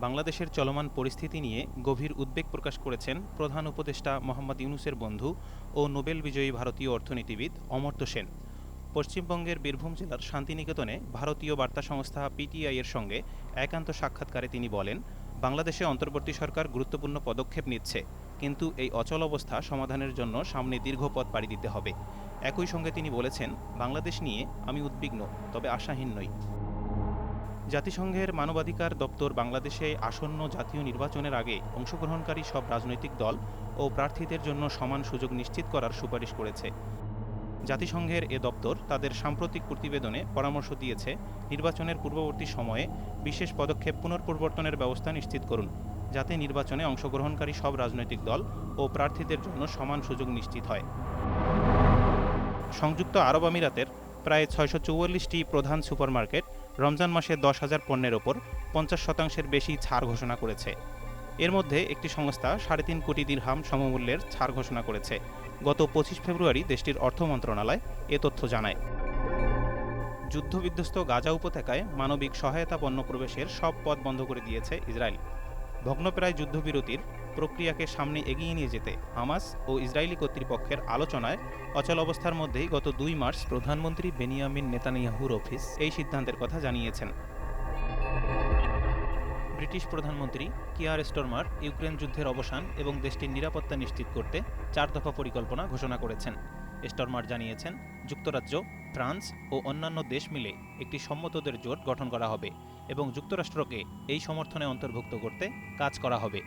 বাংলাদেশের চলমান পরিস্থিতি নিয়ে গভীর উদ্বেগ প্রকাশ করেছেন প্রধান উপদেষ্টা মোহাম্মদ ইউনূসের বন্ধু ও নোবেল বিজয়ী ভারতীয় অর্থনীতিবিদ অমর্ত্য সেন। পশ্চিমবঙ্গের বীরভূম জেলার শান্তিনিকেতনে ভারতীয় বার্তা সংস্থা পিটিআই-এর সঙ্গে একান্ত সাক্ষাৎকারে তিনি বলেন, বাংলাদেশে অন্তর্বর্তী সরকার গুরুত্বপূর্ণ পদক্ষেপ নিচ্ছে, কিন্তু এই অচল অবস্থা সমাধানের জন্য সামনে দীর্ঘ পথ পাড়ি দিতে হবে। একই সঙ্গে তিনি বলেছেন, বাংলাদেশ নিয়ে আমি উদ্বিগ্ন, তবে আশাহীন নই। জাতিসংঘের মানবাধিকার দপ্তর বাংলাদেশে আসন্ন জাতীয় নির্বাচনের আগে অংশগ্রহণকারী সব রাজনৈতিক দল ও প্রার্থীদের জন্য সমান সুযোগ নিশ্চিত করার সুপারিশ করেছে। জাতিসংঘের এ দপ্তর তাদের সাম্প্রতিক প্রতিবেদনে পরামর্শ দিয়েছে, নির্বাচনের পূর্ববর্তী সময়ে বিশেষ পদক্ষেপ পুনঃপ্রবর্তনের ব্যবস্থা নিশ্চিত করুন, যাতে নির্বাচনে অংশগ্রহণকারী সব রাজনৈতিক দল ও প্রার্থীদের জন্য সমান সুযোগ নিশ্চিত হয়। সংযুক্ত আরব আমিরাতের প্রায় ৬৪৪টি প্রধান সুপারমার্কেট রমজান মাসে ১০,০০০ পণ্যের ওপর ৫০% বেশি ছাড় ঘোষণা করেছে। এর মধ্যে একটি সংস্থা ৩.৫ কোটি দিরহাম সমমূল্যের ছাড় ঘোষণা করেছে। গত ২৫ ফেব্রুয়ারি দেশটির অর্থ মন্ত্রণালয় এ তথ্য জানায়। যুদ্ধবিধ্বস্ত গাজা উপত্যকায় মানবিক সহায়তা পণ্য প্রবেশের সব পথ বন্ধ করে দিয়েছে ইসরায়েল। ভগ্নপ্রায় যুদ্ধবিরতির প্রক্রিয়াকে সামনে এগিয়ে নিয়ে যেতে হামাস ও ইসরায়েলি কর্তৃপক্ষের আলোচনায় অচল অবস্থার মধ্যেই গত ২ মার্চ প্রধানমন্ত্রী বেনিয়ামিন নেতানিয়াহুর অফিস এই সিদ্ধান্তের কথা জানিয়েছেন। ব্রিটিশ প্রধানমন্ত্রী কিয়ার স্টারমার ইউক্রেন যুদ্ধের অবসান এবং দেশটির নিরাপত্তা নিশ্চিত করতে ৪ দফা পরিকল্পনা ঘোষণা করেছেন। স্টারমার জানিয়েছেন, যুক্তরাজ্য, ফ্রান্স ও অন্যান্য দেশ মিলে একটি সম্মতদের জোট গঠন করা হবে এবং যুক্তরাষ্ট্রকে এই সমর্থনে অন্তর্ভুক্ত করতে কাজ করা হবে।